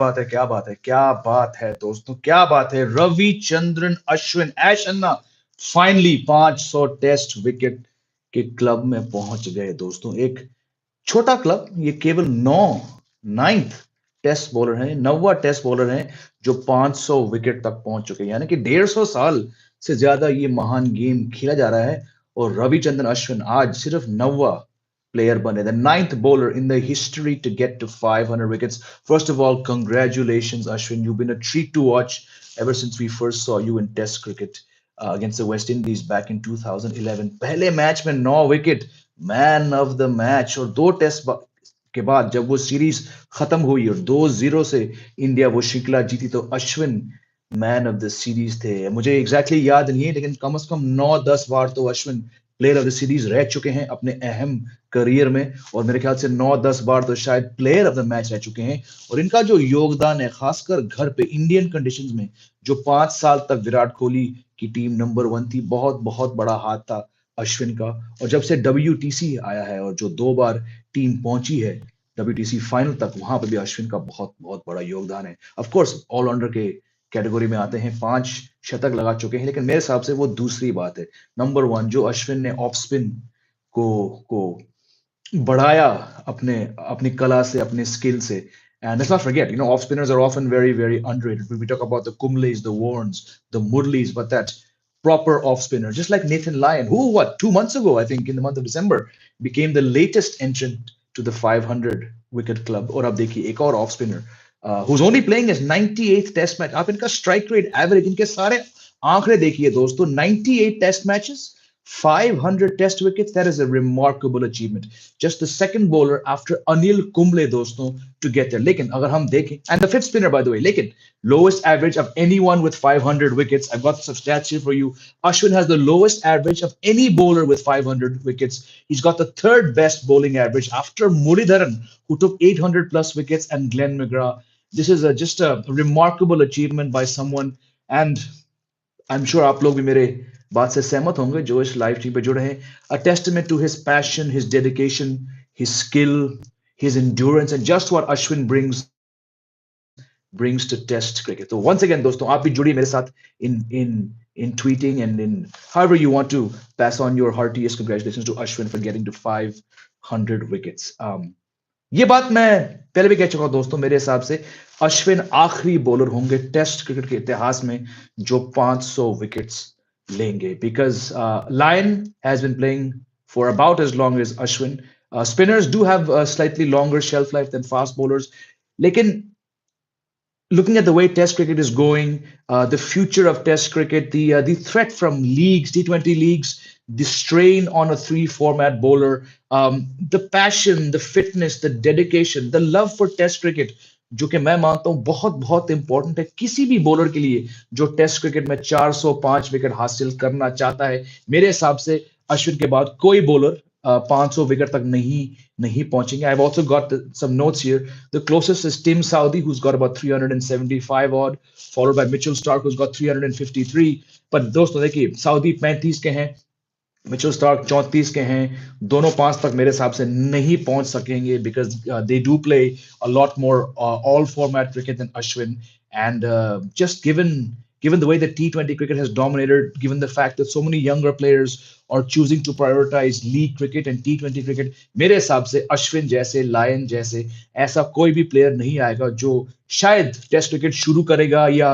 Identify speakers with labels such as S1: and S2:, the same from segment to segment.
S1: बात है, क्या बात है, क्या बात है दोस्तों, क्या बात है। रविचंद्रन अश्विन ऐश अन्ना फाइनली 500 टेस्ट विकेट के क्लब में पहुंच गए दोस्तों। एक छोटा क्लब, ये केवल नाइन्थ टेस्ट बॉलर हैं, नौवां टेस्ट बॉलर हैं जो 500 विकेट तक पहुंच चुके हैं, यानी कि 150 साल से ज्यादा ये महान गेम खेला जा रहा है। और रविचंद्रन अश्विन आज सिर्फ नौवां player bane, the ninth bowler in the history to get to 500 wickets. First of all, congratulations, Ashwin. You've been a treat to watch ever since we first saw you in Test cricket against the West Indies back in 2011. पहले match में 9 wicket, man of the match. और दो test के बाद जब वो series खत्म हुई और 2-0 से इंडिया वो श्रृंखला जीती, तो Ashwin man of the series थे। मुझे एग्जैक्टली exactly याद नहीं है, लेकिन कम से कम 9-10 बार तो Ashwin player of the series रह चुके हैं अपने अहम करियर में। और मेरे ख्याल से 9-10 बार तो शायद प्लेयर ऑफ द मैच रह चुके हैं। और इनका जो योगदान है, खासकर घर पे इंडियन कंडीशंस में, जो 5 साल तक विराट कोहली की टीम नंबर 1 थी, बहुत बहुत बड़ा हाथ था अश्विन का। और जब से WTC आया है और जो 2 बार टीम पहुंची है WTC फाइनल तक, वहां पर भी अश्विन का बहुत बहुत बड़ा योगदान है। ऑफ कोर्स ऑलराउंडर के कैटेगरी में आते हैं, 5 शतक लगा चुके हैं, लेकिन मेरे हिसाब से वो दूसरी बात है। नंबर 1 जो अश्विन ने ऑफ स्पिन को बढ़ाया अपने अपनी कला से, अपने स्किल से। And let's not forget, off spinners are often very, very underrated. We talk about the Kumbles, the Warnes, the Murlis, but that proper off spinner, just like Nathan Lyon, who, 2 months ago, I think, in the month of December, became the latest entrant to the 500 wicket club. और अब देखिए एक और off spinner who's only playing his 98th test match. आप इनका strike rate average, इनके सारे आंकड़े देखिए दोस्तों। 98 test matches, 500 test wickets. That is a remarkable achievement. Just the second bowler after Anil Kumble दोस्तों to get there. लेकिन अगर हम देखें, and the fifth spinner by the way, लेकिन lowest average of anyone with 500 wickets. I've got some stats here for you. Ashwin has the lowest average of any bowler with 500 wickets. He's got the third best bowling average after Muralidharan, who took 800 plus wickets, and Glenn McGrath. This is just a remarkable achievement by someone, and I'm sure आप लोग भी मेरे बात से सहमत होंगे जो इस लाइव स्ट्रीम पे जुड़े हैं। A testament to his passion, his dedication, his skill, his endurance, and just what Ashwin brings to Test cricket. So once again, दोस्तों, आप भी जुड़िए मेरे साथ in tweeting and in however you want to pass on your heartiest congratulations to Ashwin for getting to 500 wickets. ये बात मैं पहले भी कह चुका हूं दोस्तों, मेरे हिसाब से अश्विन आखिरी बॉलर होंगे टेस्ट क्रिकेट के इतिहास में जो 500 विकेट्स लेंगे, because Lyon has been playing for about as long as Ashwin. Spinners do have a slightly longer shelf life than fast bowlers, लेकिन looking at the way Test cricket is going, the future of Test cricket, the threat from leagues, T20 leagues, the strain on a 3 format bowler, the passion, the fitness, the dedication, the love for Test cricket, जो कि मैं मानता हूं बहुत बहुत important है किसी भी बॉलर के लिए जो टेस्ट क्रिकेट में 405 विकेट हासिल करना चाहता है. मेरे हिसाब से अश्विन के बाद कोई बॉलर 500 विकेट तक नहीं पहुंचेंगे. I've also got some notes here. The closest is Tim Southee, who's got about 375 odd, followed by Mitchell Stark, who's got 353. But दोस्तों देखिए, Southee 35 के हैं, मिचेल स्टार्क 34 के हैं. दोनों 5 तक मेरे हिसाब से नहीं पहुंच सकेंगे because they do play a lot more all format cricket than Ashwin. And just given the way that T20 cricket has dominated, given the fact that so many younger players are choosing to prioritize league cricket and T20 cricket, मेरे हिसाब से अश्विन जैसे, lion जैसे ऐसा कोई भी player नहीं आएगा जो शायद टेस्ट क्रिकेट शुरू करेगा, या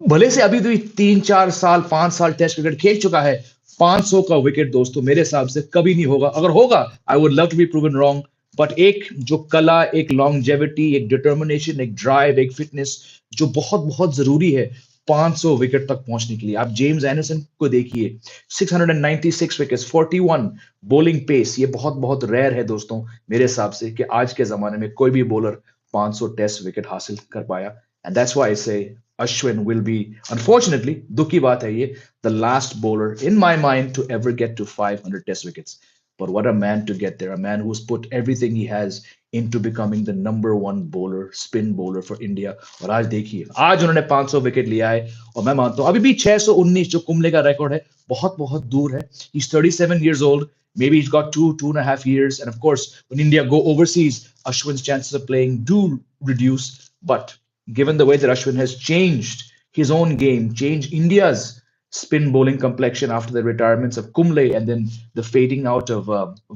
S1: भले से अभी तो 3-4 साल 5 साल टेस्ट क्रिकेट खेल चुका है, 500 का विकेट दोस्तों मेरे हिसाब से कभी नहीं होगा. अगर होगा, I would love to be proven wrong, but एक जो कला, एक लॉन्जेविटी, एक डिटर्मिनेशन, एक ड्राइव, एक फिटनेस जो बहुत बहुत जरूरी है 500 विकेट तक पहुंचने के लिए. आप जेम्स एंडरसन को देखिए, 696 विकेट्स, 41 बॉलिंग पेस. ये बहुत बहुत रेयर है दोस्तों मेरे हिसाब से कि आज के जमाने में कोई भी बॉलर 500 टेस्ट विकेट हासिल कर पाया. एंड दैट्स व्हाई आई से Ashwin will be, unfortunately, दुख की बात है ये, the last bowler in my mind to ever get to 500 test wickets. But what a man to get there, a man who's put everything he has into becoming the number one bowler, spin bowler for India. और आज देखिए, आज उन्होंने 500 wicket लिया है और मैं मानता हूं अभी भी 619 जो कुंबले का रिकॉर्ड है बहुत बहुत दूर है. He's 37 years old. Maybe he's got 2.5 years. And of course, when India go overseas, Ashwin's chances of playing do reduce. But given the way that Ashwin has changed his own game, changed India's spin bowling complexion after the retirements of Kumble and then the fading out of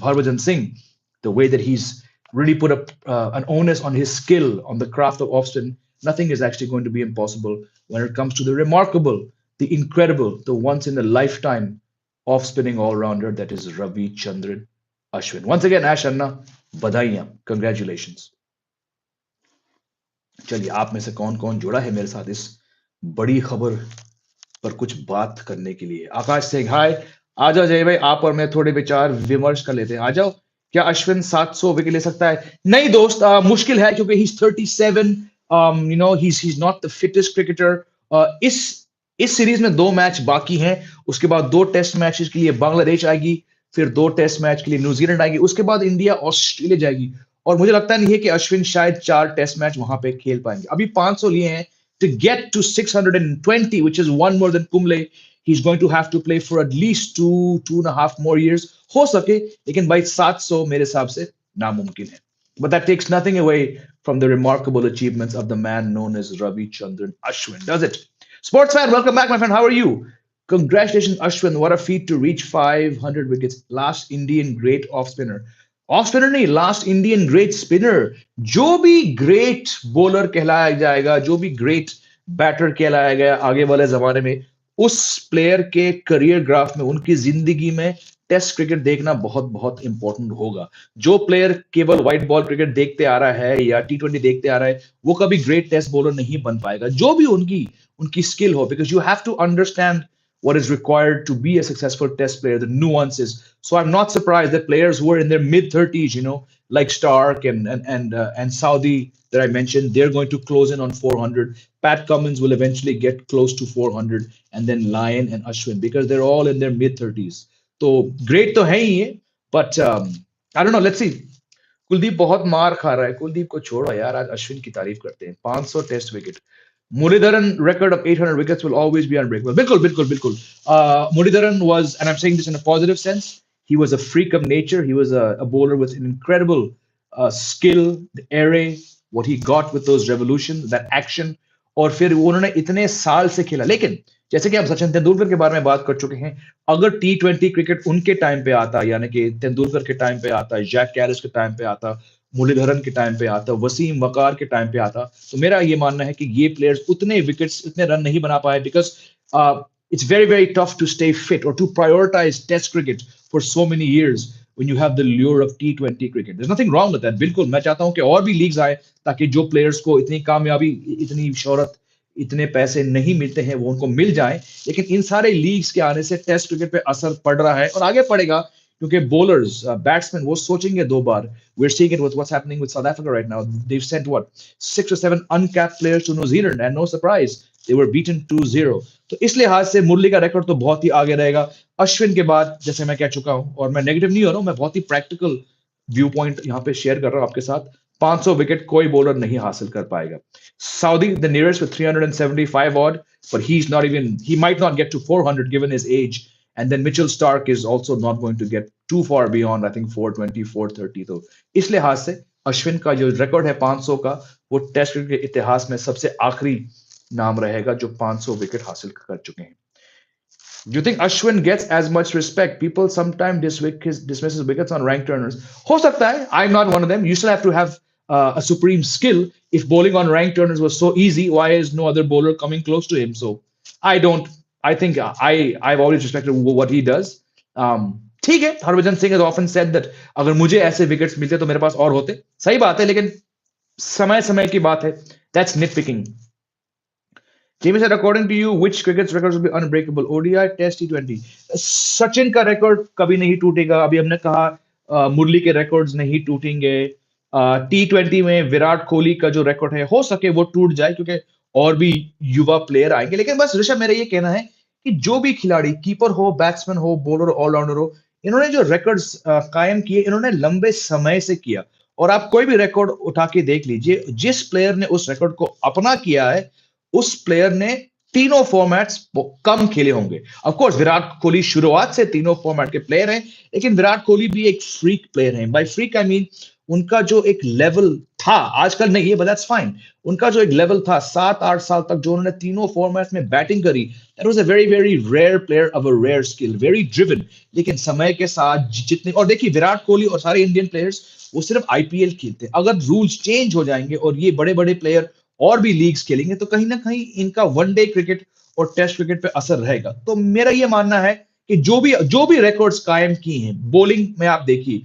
S1: Harbhajan Singh, the way that he's really put up an onus on his skill, on the craft of off spin, nothing is actually going to be impossible when it comes to the remarkable, the incredible, the once in a lifetime off spinning all rounder that is Ravichandran Ashwin. Once again, Ash Anna, badaiyan, congratulations. चलिए आप में से कौन कौन जुड़ा है मेरे साथ इस बड़ी खबर पर कुछ बात करने के लिए. आकाश सिंह, हाय. आ जाओ जय भाई, आप और मैं थोड़े विचार विमर्श कर लेते हैं. आ जाओ. क्या अश्विन 700 विकेट ले सकता है? नहीं दोस्त, मुश्किल है क्योंकि he's 37. He's not the fittest cricketer. इस सीरीज में 2 मैच बाकी हैं. उसके बाद 2 टेस्ट मैचेस के लिए बांग्लादेश आएगी, फिर 2 टेस्ट मैच के लिए न्यूजीलैंड आएगी, उसके बाद इंडिया ऑस्ट्रेलिया जाएगी. और मुझे लगता नहीं है कि अश्विन शायद 4 टेस्ट मैच वहां पे खेल पाएंगे. अभी 500 लिए हैं. To get to 620, which is 1 more than Kumble, he's going to have to play for at least 2.5 more years. हो सके, लेकिन भाई 700 मेरे हिसाब से नामुमकिन है. But that takes nothing away from the remarkable achievements of the man known as Ravichandran Ashwin, does it? Sports fan, welcome back, my friend. How are you? Congratulations, Ashwin. What a feat to reach 500 wickets. Last Indian great off spinner. Off spinner नहीं, last Indian great spinner. जो भी great bowler कहलाया जाएगा, जो भी great batter कहलाया गया आगे वाले जमाने में, उस प्लेयर के करियर ग्राफ में, उनकी जिंदगी में टेस्ट क्रिकेट देखना बहुत बहुत इंपॉर्टेंट होगा. जो प्लेयर केवल व्हाइट बॉल क्रिकेट देखते आ रहा है या टी20 देखते आ रहा है, वो कभी ग्रेट टेस्ट बॉलर नहीं बन पाएगा, जो भी उनकी उनकी स्किल हो. Because you have to understand what is required to be a successful test player, the nuances. So I'm not surprised that players who are in their mid 30s, like Stark and Saudi that I mentioned, they're going to close in on 400. Pat Cummins will eventually get close to 400, and then Lyon and Ashwin, because they're all in their mid 30s. So great to hai hi hai, but I don't know. Let's see. Kuldeep बहुत मार खा रहा है. कुलदीप को छोड़ो यार, आज अश्विन की तारीफ करते हैं. 500 test wicket. Muralidharan record of 800 wickets will always be unbreakable. Bilkul. Muralidharan was, and I'm saying this in a positive sense, he was a freak of nature. He was a bowler with an incredible skill, the array, what he got with those revolutions, that action. और फिर उन्होंने इतने साल से खेला. लेकिन जैसे कि हम सचिन तेंदुलकर के बारे में बात कर चुके हैं, अगर टी20 क्रिकेट उनके टाइम पे आता, यानी कि तेंदुलकर के टाइम पे आता, जैक कैरिस के टाइम पे आता, मुरलीधरन के टाइम पे आता, वसीम वकार के टाइम पे आता, तो मेरा ये मानना है कि ये प्लेयर्स उतने विकेट्स, इतने रन नहीं बना पाए. Because it's very tough to stay fit or to prioritize test cricket for so many years when you have the lure of T20 cricket. There's nothing wrong with that. बिल्कुल मैं चाहता हूं कि और भी लीग्स आए ताकि जो प्लेयर्स को इतनी कामयाबी, इतनी शोहरत, इतने पैसे नहीं मिलते हैं वो उनको मिल जाए. लेकिन इन सारे लीग्स के आने से टेस्ट क्रिकेट पे असर पड़ रहा है और आगे पड़ेगा, क्योंकि बॉलर्स, बैट्समैन, वो सोचेंगे 2 बार. We're seeing it with what's happening with South Africa right now. They've sent 6 or 7 uncapped players to New Zealand, and no surprise, they were beaten 2-0. तो इस लिहाज से मुरली का रिकॉर्ड तो बहुत ही आगे रहेगा. अश्विन के बाद, जैसे मैं कह चुका हूं, और मैं नेगेटिव नहीं हो रहा हूं, मैं बहुत ही प्रैक्टिकल व्यू पॉइंट यहाँ पे शेयर कर रहा हूं आपके साथ. 500 विकेट कोई बॉलर नहीं हासिल कर पाएगा. Saudi, the nearest with 375 odd, but he might not get to 400 given his age. And then Mitchell Stark is also not going to get too far beyond, I think 420, 430. तो इस लिहाज से अश्विन का जो रिकॉर्ड है 500 का, वो टेस्ट क्रिकेट के इतिहास में सबसे आखिरी नाम रहेगा जो 500 विकेट हासिल कर चुके हैं. Do you think Ashwin gets as much respect? People sometimes dismisses wickets on rank turners. हो सकता है. I'm not one of them. You still have to have a supreme skill. If bowling on rank turners was so easy, why is no other bowler coming close to him? So I think I've always respected what he does. ठीक है. Harbhajan Singh has often said that अगर मुझे ऐसे wickets मिलते तो मेरे पास और होते. सही बात है, लेकिन समय की बात है. That's nitpicking. Jamie said, according to you, which cricket's records will be unbreakable? ODI, Test, T20. Sachin का रिकॉर्ड कभी नहीं टूटेगा. अभी हमने कहा मुरली के रिकॉर्ड्स नहीं टूटेंगे. T20 में विराट कोहली का जो रिकॉर्ड है, हो सके वो टूट जाए क्योंकि और भी युवा प्लेयर आएंगे. लेकिन बस ऋषभ, मेरा ये कहना है कि जो भी खिलाड़ी, कीपर हो, बैट्समैन हो, बॉलर, ऑलराउंडर हो, इन्होंने जो रिकॉर्ड्स कायम किए, इन्होंने लंबे समय से किया। और आप कोई भी रिकॉर्ड उठा के देख लीजिए, जिस प्लेयर ने उस रिकॉर्ड को अपना किया है, उस प्लेयर ने तीनों फॉर्मेट्स कम खेले होंगे। ऑफ कोर्स विराट कोहली शुरुआत से तीनों फॉर्मेट के प्लेयर हैं, लेकिन विराट कोहली भी एक फ्रीक प्लेयर है। बाय फ्रीक आई मीन उनका जो एक लेवल था, आजकल नहीं है बट दैट्स फाइन, उनका जो एक लेवल था 7-8 साल तक जो उन्होंने तीनों फॉर्मेट में बैटिंग करी, that was a very very rare player of a rare skill, very driven. लेकिन समय के साथ जितने, और देखिए विराट कोहली और सारे इंडियन प्लेयर्स वो सिर्फ आईपीएल खेलते हैं, अगर रूल्स चेंज हो जाएंगे और ये बड़े बड़े प्लेयर और भी लीग्स खेलेंगे तो कहीं ना कहीं इनका वनडे क्रिकेट और टेस्ट क्रिकेट पे असर रहेगा। तो मेरा ये मानना है कि जो भी रिकॉर्ड्स कायम की हैं बॉलिंग में, आप देखिए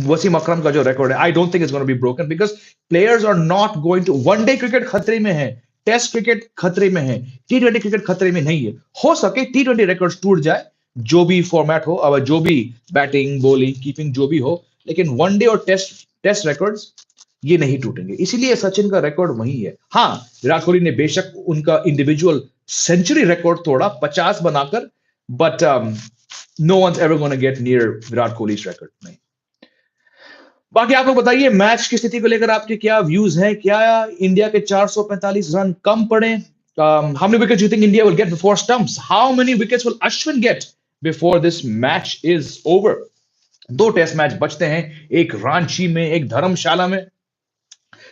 S1: वसीम अकरम का जो रिकॉर्ड है, I don't think it's gonna be broken, because players are not going to, one day cricket खतरे में है, टेस्ट क्रिकेट खतरे में है, टी20 क्रिकेट खतरे में नहीं है। हो सके टी20 रिकॉर्ड टूट जाए, जो भी फॉर्मेट हो, अब जो भी बैटिंग बॉलिंग कीपिंग जो भी हो, लेकिन वनडे और टेस्ट टेस्ट रिकॉर्ड्स ये नहीं टूटेंगे। इसीलिए सचिन का रिकॉर्ड वही है। हाँ, विराट कोहली ने बेशक उनका इंडिविजुअल सेंचुरी रिकॉर्ड तोड़ा 50 बनाकर, but no one ever gonna get near Virat Kohli record. नहीं। बाकी आप लोग बताइए मैच की स्थिति को लेकर आपके क्या व्यूज हैं? क्या इंडिया के 445 रन कम पड़े? How many wickets you think India will get before stumps? How many wickets will Ashwin get before this match is over? दो टेस्ट मैच बचते हैं, एक रांची में, एक धर्मशाला में।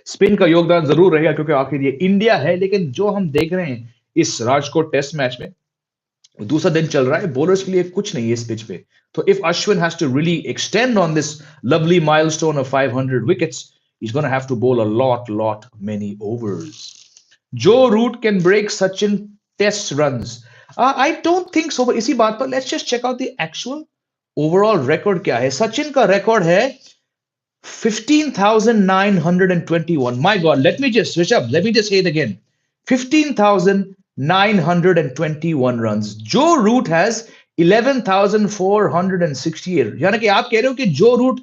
S1: स्पिन का योगदान जरूर रहेगा क्योंकि आखिर ये इंडिया है, लेकिन जो हम देख रहे हैं इस राजकोट टेस्ट मैच में, दूसरा दिन चल रहा है, बॉलर्स के लिए कुछ नहीं है इस पिच पे। तो if Ashwin has to really extend on this lovely milestone of 500 wickets, he's going to have to bowl a lot many overs. Joe Root can break Sachin test runs. I don't think so, but इसी बात पर let's just check out the actual overall record क्या है। सचिन का record है 15,921. My God, let me just switch up. Let me just say it again. 15,921 runs. Joe Root has 11,468. यानी कि आप कह रहे हो कि जो रूट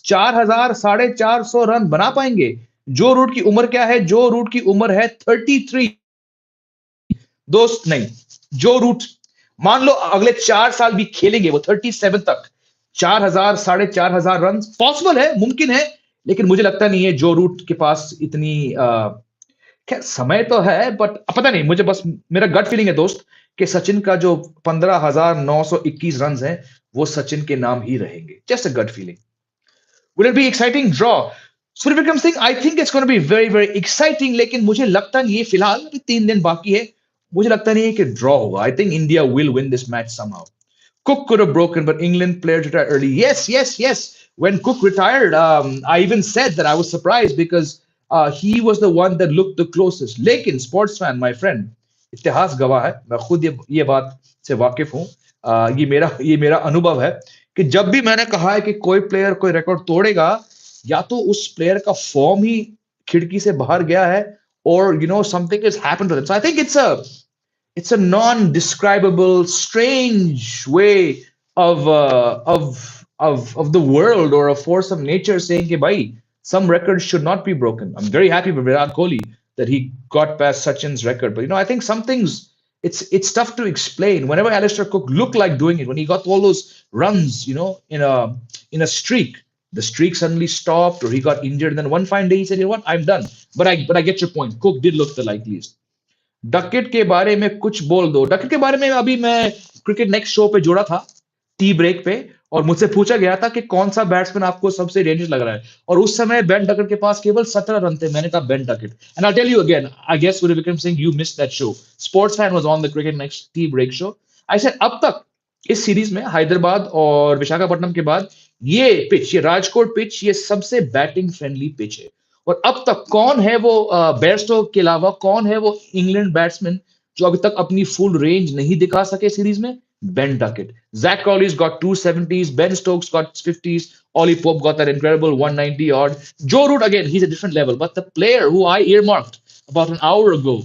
S1: 4,000 450 रन बना पाएंगे? जो रूट की उम्र क्या है? जो रूट की उम्र है 33। दोस्त नहीं, जो रूट मान लो अगले 4 साल भी खेलेंगे, वो 37 तक 4,000 4,500 रन पॉसिबल है, मुमकिन है, लेकिन मुझे लगता नहीं है जो रूट के पास इतनी खैर समय तो है, बट पता नहीं, मुझे बस मेरा गट फीलिंग है दोस्त कि सचिन का जो 15,921 रन है वो सचिन के नाम ही रहेंगे। Just a gut feeling. Will it be exciting draw? Surya Vikram Singh, I think it's gonna be very very exciting, लेकिन मुझे लगता नहीं है, फिलहाल अभी 3 दिन बाकी है, मुझे लगता नहीं है कि ड्रॉ होगा। I think India will win this match somehow. Cook could have broken, but England players retired early. Yes. When Cook retired, I even said that I was surprised because he was the one that looked the closest. लेकिन sports fan, my friend, इतिहास गवाह है, मैं खुद ये बात से वाकिफ हूँ, ये मेरा अनुभव है कि जब भी मैंने कहा है कि कोई प्लेयर कोई रिकॉर्ड तोड़ेगा, या तो उस प्लेयर का फॉर्म ही खिड़की से बाहर गया है, और something has happened to them. So I think it's a non-describable, strange way of the world or a force of nature saying कि भाई some records should not be broken. I'm very happy with Virat Kohli that he got past Sachin's record, but I think some things it's tough to explain. Whenever Alistair Cook looked like doing it, when he got all those runs, in a streak, the streak suddenly stopped or he got injured, and then one fine day he said, what, I'm done. But I get your point. Cook did look the likeliest. Duckett के बारे में कुछ बोल दो। Duckett के बारे में अभी मैं क्रिकेट नेक्स्ट शो पे जोड़ा था, टी ब्रेक पे, और मुझसे पूछा गया था कि कौन सा बैट्समैन आपको सबसे डेंजरस लग रहा है, और उस समय बेन डकेट के पास केवल 17 रन थे। मैंने कहा Ben Duckett. And I tell you again, I guess Surya Vikram Singh, you missed that show. Sports fan was on the cricket next tea break show. I said अब तक इस सीरीज में हैदराबाद और विशाखापट्टनम के बाद ये पिच, ये राजकोट पिच, ये सबसे बैटिंग फ्रेंडली पिच है। और अब तक कौन है वो बेयरस्टो के अलावा कौन है वो इंग्लैंड बैट्समैन जो अभी तक अपनी फुल रेंज नहीं दिखा सके सीरीज में? Ben Duckett. Zach Crowley's got 270s, Ben Stokes got 50s, Ollie Pope got that incredible 190 odd. Joe Root, again, he's a different level, but the player who I earmarked about an hour ago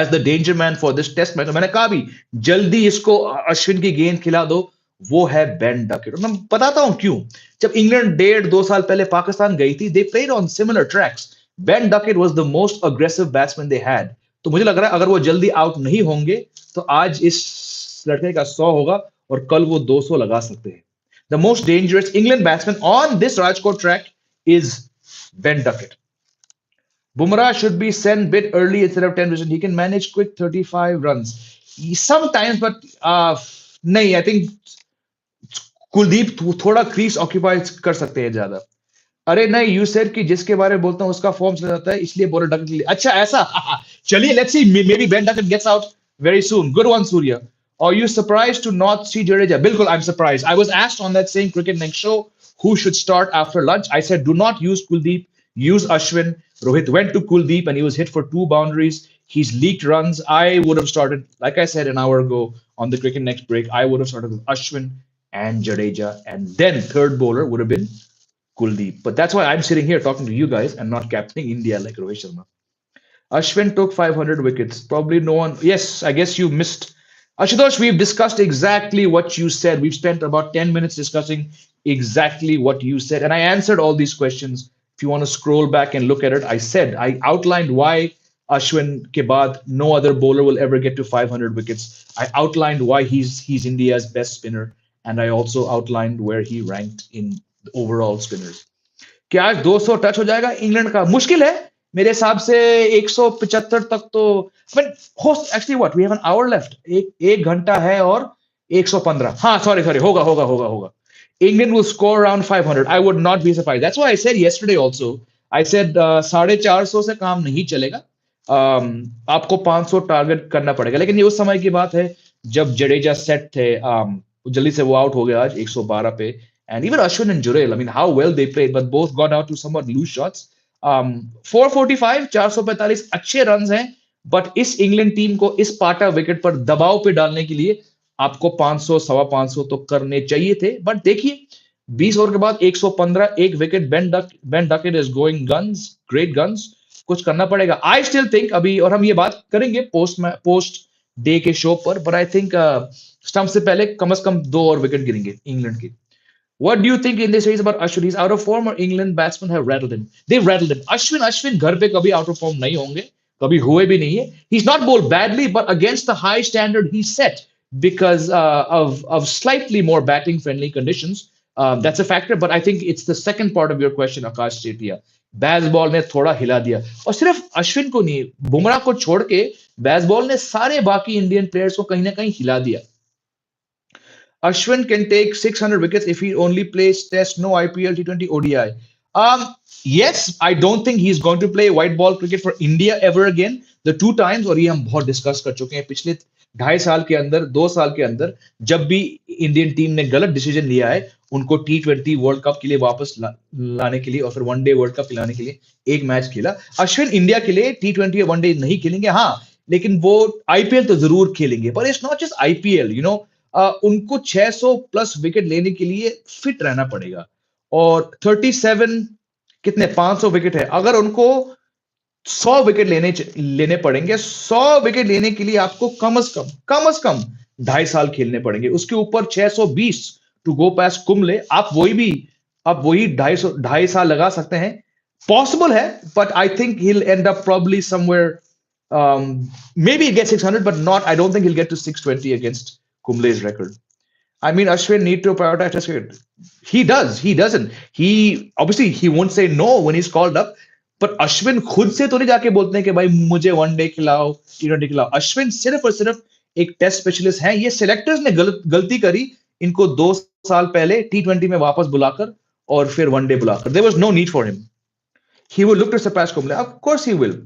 S1: as the danger man for this test match, मैंने कहा भी जल्दी इसको अश्विन की गेंद खिला दो, वो है बेन डकेट। और मैं बताता हूं क्यों। जब इंग्लैंड 1.5-2 साल पहले पाकिस्तान गई थी, they played on similar tracks. Ben Duckett was the most aggressive batsman they had. तो मुझे लग रहा है अगर वो जल्दी आउट नहीं होंगे तो आज इस लड़के का 100 होगा और कल वो 200 लगा सकते हैं. The most dangerous England batsman on this Rajkot track is Ben Duckett. Bumrah should be sent bit early instead of 10 vision. He can manage quick 35 runs. Sometimes, but nahi, I think Kuldeep थोड़ा crease occupy कर सकते हैं ज्यादा. अरे नहीं, you said कि जिसके बारे में बोलता हूं उसका फॉर्म चला जाता है इसलिए बॉलर डकट के लिए. अच्छा ऐसा. चलिए let's see, maybe Ben Duckett gets out very soon. Good one Surya. Are you surprised to not see Jadeja? Bilkul, I'm surprised. I was asked on that same Cricket Next show who should start after lunch. I said, do not use Kuldeep, use Ashwin. Rohit went to Kuldeep and he was hit for 2 boundaries. He's leaked runs. I would have started, like I said an hour ago on the Cricket Next break, I would have started with Ashwin and Jadeja. And then third bowler would have been Kuldeep. But that's why I'm sitting here talking to you guys and not captaining India like Rohit Sharma. Ashwin took 500 wickets. Probably no one. Yes, I guess you missed. Ashutosh, we've discussed exactly what you said. We've spent about 10 minutes discussing exactly what you said. And I answered all these questions. If you want to scroll back and look at it, I outlined why Ashwin ke baad no other bowler will ever get to 500 wickets. I outlined why he's India's best spinner. And I also outlined where he ranked in overall spinners. क्या आज 200 touch हो जाएगा England का? मुश्किल है मेरे हिसाब से. 175 तक तो host. Actually what, we have an hour left. एक घंटा है और 115. हाँ, सॉरी होगा. England will score around 500. I would not be surprised. That's why I said yesterday also. I said 450 से काम नहीं चलेगा. आपको 500 टारगेट करना पड़ेगा. लेकिन ये उस समय की बात है जब जडेजा सेट थे. जल्दी से वो आउट हो गया आज 112 पे. And even Ashwin and Jurel, I mean, how well they played, but both got out to somewhat loose shots. 445, 445 अच्छे रन्स हैं, बट इस इंग्लैंड टीम को इस पाटा विकेट पर दबाव पे डालने के लिए आपको 500, 550 तो करने चाहिए थे. बट देखिए 20 ओवर के बाद 115, एक wicket. Ben Duckett is going guns, great guns. कुछ करना पड़ेगा. आई स्टिल थिंक अभी, और हम ये बात करेंगे पोस्ट डे के शो पर, बट आई थिंक स्टंप से पहले कम से कम 2 और विकेट गिरेंगे इंग्लैंड के. What do you think in this series about Ashwin? He's out of form or England batsmen have rattled him? They've rattled him. Ashwin घर पे कभी out of form नहीं होंगे, कभी हुए भी नहीं है. He's not bowled badly, but against the high standard he set because of slightly more batting friendly conditions. That's a factor, but I think it's the second part of your question, Akash Chetia. Bazball ने थोड़ा हिला दिया, और सिर्फ अश्विन को नहीं, बुमराह को छोड़ के बैसबॉल ने सारे बाकी इंडियन प्लेयर्स को कहीं ना कहीं हिला दिया. Ashwin can take 600 wickets if he only plays Test, no IPL, T20, ODI. Yes, I don't think he's going to play white ball cricket for India ever again. The 2 times, और ये हम बहुत डिस्कस कर चुके हैं पिछले 2.5 साल के अंदर, 2 साल के अंदर, जब भी इंडियन टीम ने गलत डिसीजन लिया है उनको T20 वर्ल्ड कप के लिए वापस लाने के लिए और फिर वनडे वर्ल्ड कप पिलाने के लिए एक मैच खेला. अश्विन इंडिया के लिए T20 और वनडे नहीं खेलेंगे, हाँ, लेकिन वो IPL तो जरूर खेलेंगे. पर it's not just IPL, you know. उनको 600 प्लस विकेट लेने के लिए फिट रहना पड़ेगा. और 37 कितने 500 विकेट है. अगर उनको 100 विकेट लेने पड़ेंगे, 100 विकेट लेने के लिए आपको कम से कम 2.5 साल खेलने पड़ेंगे. उसके ऊपर 620 टू गो पास कुंबले. आप वही 2.5 साल लगा सकते हैं. पॉसिबल है, but I think he'll end up probably somewhere, maybe he'll get 600, but not, I don't think he'll get to 620 against Kumble's record. I mean, Ashwin need to prioritize Test cricket. He doesn't. He won't say no when he's called up. But Ashwin खुद से तो नहीं जाके बोलते हैं कि भाई मुझे वनडे खिलाओ, T20 खिलाओ. Ashwin सिर्फ और सिर्फ एक टेस्ट स्पेशलिस्ट है. ये सिलेक्टर्स ने गलती करी इनको 2 साल पहले T20 में वापस बुलाकर और फिर वनडे बुलाकर. There was no need for him. He will look to surpass Kumble. Of course he will.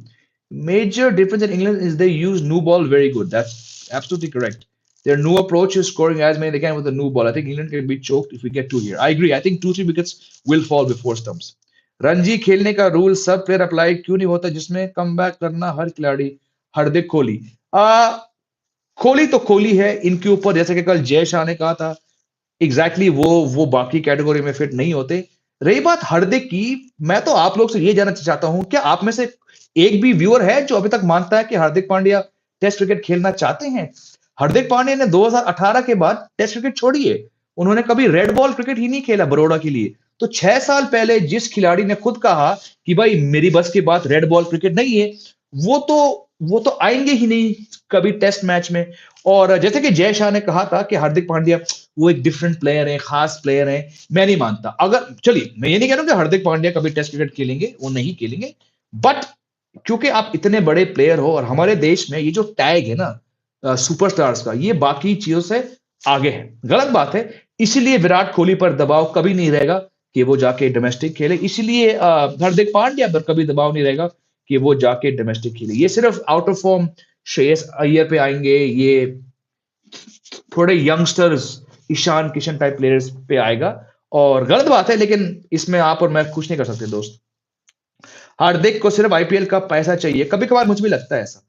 S1: Major difference in England is they use new ball very good. That's absolutely correct. Their new approach is scoring as many they can with the new ball. I think England can be choked if we get 2 here. I agree. I think 2-3 wickets will fall before stumps. Ranji खेलने का rule सब player apply क्यों नहीं होता जिसमें comeback करना हर खिलाड़ी? हार्दिक कोहली. कोहली तो कोहली है. इनके ऊपर जैसे कि कल जय शाह ने कहा था, एग्जैक्टली वो बाकी कैटेगरी में फिट नहीं होते. रही बात हार्दिक की, मैं तो आप लोग से ये जानना चाहता हूं, क्या आप में से एक भी व्यूअर है जो अभी तक मानता है कि हार्दिक पांड्या टेस्ट क्रिकेट खेलना चाहते हैं? हार्दिक पांड्या ने 2018 के बाद टेस्ट क्रिकेट छोड़ी है. उन्होंने कभी रेड बॉल क्रिकेट ही नहीं खेला बड़ौदा के लिए. तो 6 साल पहले जिस खिलाड़ी ने खुद कहा कि भाई मेरी बस की बात रेड बॉल क्रिकेट नहीं है, वो तो वो तो आएंगे ही नहीं कभी टेस्ट मैच में। और जैसे कि जय शाह ने कहा था कि हार्दिक पांड्या वो एक डिफरेंट प्लेयर है, खास प्लेयर है, मैं नहीं मानता। अगर चलिए, मैं ये नहीं कह रहा हूं कि हार्दिक पांड्या कभी टेस्ट क्रिकेट खेलेंगे, वो नहीं खेलेंगे, बट क्योंकि आप इतने बड़े प्लेयर हो और हमारे देश में ये जो टैग है ना सुपरस्टार्स का, ये बाकी चीजों से आगे है। गलत बात है। इसीलिए विराट कोहली पर दबाव कभी नहीं रहेगा कि वो जाके डोमेस्टिक खेले, इसीलिए हार्दिक पांड्या पर कभी दबाव नहीं रहेगा कि वो जाके डोमेस्टिक खेले। ये सिर्फ out of form Shreyas Iyer पे आएंगे, ये थोड़े youngsters Ishan Kishan type players पे आएगा। और गलत बात है, लेकिन इसमें आप और मैं कुछ नहीं कर सकते दोस्त। हार्दिक को सिर्फ आईपीएल का पैसा चाहिए, कभी कभार मुझे भी लगता है ऐसा।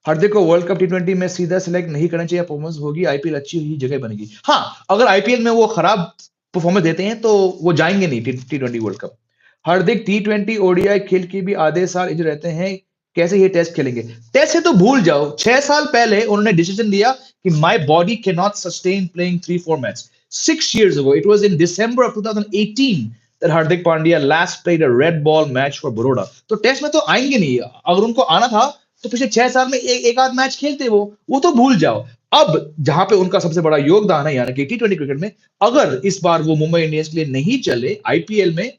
S1: हार्दिक को वर्ल्ड कप टी20 में सीधा सिलेक्ट नहीं करना चाहिए, परफॉर्मेंस होगी, आईपीएल अच्छी ही जगह बनेगी। हाँ, अगर आईपीएल में वो खराब परफॉर्मेंस देते हैं तो वो जाएंगे नहीं टी20 वर्ल्ड कप। हार्दिक टी20 ओडीआई खेल के भी आधे साल इंजर रहते हैं, कैसे ये टेस्ट खेलेंगे? टेस्ट है तो भूल जाओ, 6 साल पहले उन्होंने डिसीजन लिया कि my body can not sustain playing 3 formats. 6 years ago, it was in December of 2018 that Hardik Pandya last played a red ball match for Baroda. तो टेस्ट में तो आएंगे नहीं। अगर उनको आना था तो पिछले 6 साल में एक आध मैच खेलते, वो तो भूल जाओ। अब जहां पे उनका सबसे बड़ा योगदान है, यानी कि टी20 क्रिकेट में, अगर इस बार वो मुंबई इंडियंस के लिए नहीं चले आईपीएल में,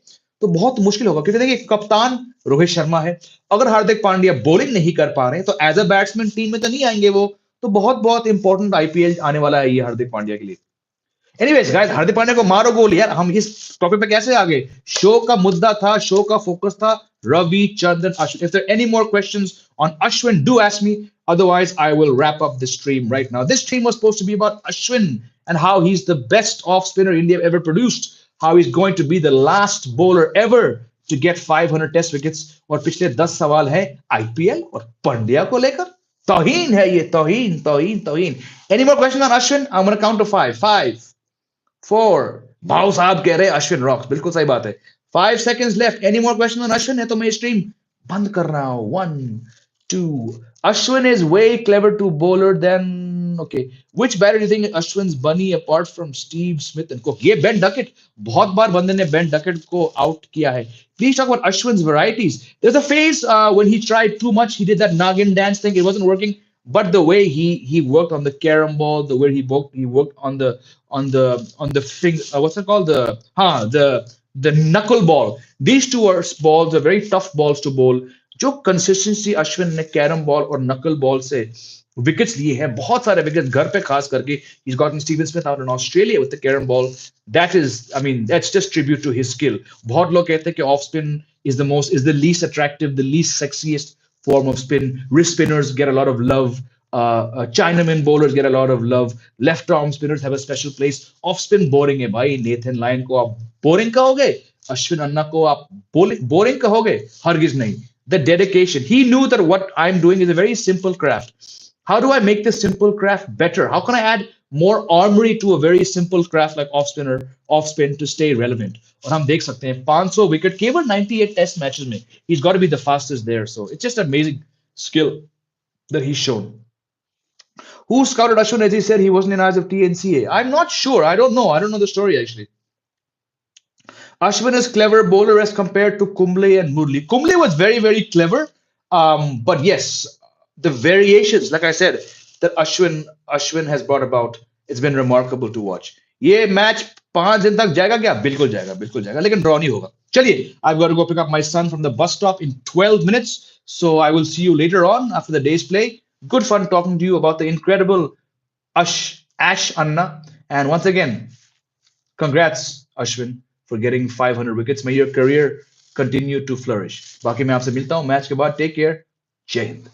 S1: तो बहुत मुश्किल होगा। क्योंकि देखिए, कप्तान रोहित शर्मा है, अगर हार्दिक पांड्या बॉलिंग नहीं कर पा रहे तो एज अ बैट्समैन टीम में तो नहीं आएंगे वो। तो बहुत बहुत इंपॉर्टेंट आईपीएल आने वाला है ये हार्दिक पांड्या के लिए। एनीवेज गाइस, हार्दिक पांड्या को मारो गोल यार। हम इस टॉपिक पे कैसे आ गए? शो का मुद्दा था, शो का फोकस था Ravichandran Ashwin. If there any more questions on Ashwin, do ask me, otherwise I will wrap up this stream right now. This stream was supposed to be about Ashwin and how he's the best off spinner India ever produced, how he's going to be the last bowler ever to get 500 test wickets. और पिछले 10 सवाल है IPL और पंड्या को लेकर। तौहीन है ये, तौहीन तौहीन तौहीन। Any more questions on Ashwin? I'm going to count to 5. 5, 4। भाव साहब कह रहे हैं अश्विन रॉक्स, बिल्कुल सही बात है। 5 seconds left। Any more question on Ashwin? है तो मैं स्ट्रीम बंद कर रहा हूं। 1, 2। Ashwin is way clever to bowler then, okay, which batter do you think Ashwin's bunny apart from Steve Smith and Cook? ये बेन डकेट, बहुत बार बंदे ने बेन डकेट को आउट किया है। Please talk about Ashwin's varieties. There's a phase when he tried too much. He did that Nagin dance thing. It wasn't working. But the way he worked on the carom ball, the way he worked on the thing, what's it called? The knuckle ball. These two balls are very tough balls to bowl. जो consistency Ashwin ने carrom ball और नकल ball से wickets लिए हैं, बहुत सारे wickets घर पे खास करके, he's gotten Steven Smith out in Australia with the carom ball. That is, I mean, that's just tribute to his skill. बहुत लोग कहते हैं कि off spin is the least attractive, the least sexiest form of spin. Wrist spinners get a lot of love. Chinaman bowlers get a lot of love. Left arm spinners have a special place. Off spin boring है भाई। Nathan Lyon को आप boring कहोगे, अश्विन अन्ना को आप boring कहोगे? हरगिज नहीं। The dedication. He knew that what I'm doing is a very simple craft. How do I make this simple craft better? How can I add more armory to a very simple craft like off spin to stay relevant? और हम देख सकते हैं 500 wicket केवल 98 test matches में। He's got to be the fastest there. So it's just amazing skill that he's shown. Who scouted Ashwin as he said he wasn't in eyes of TNCA? I'm not sure. I don't know. I don't know the story actually. Ashwin is clever bowler as compared to Kumble and Murli. Kumble was very, very clever. But yes, the variations, like I said, that Ashwin has brought about, it's been remarkable to watch. ये match 5 दिन तक जाएगा क्या? बिल्कुल जाएगा, बिल्कुल जाएगा, लेकिन ड्रॉ नहीं होगा। चलिए, I've got to go pick up my son from the bus stop in 12 minutes. So I will see you later on after the day's play. Good fun talking to you about the incredible Ash Anna. And once again, congrats, Ashwin, for getting 500 wickets. May your career continue to flourish. बाकी मैं आपसे मिलता हूं match के बाद। Take care. जय हिंद।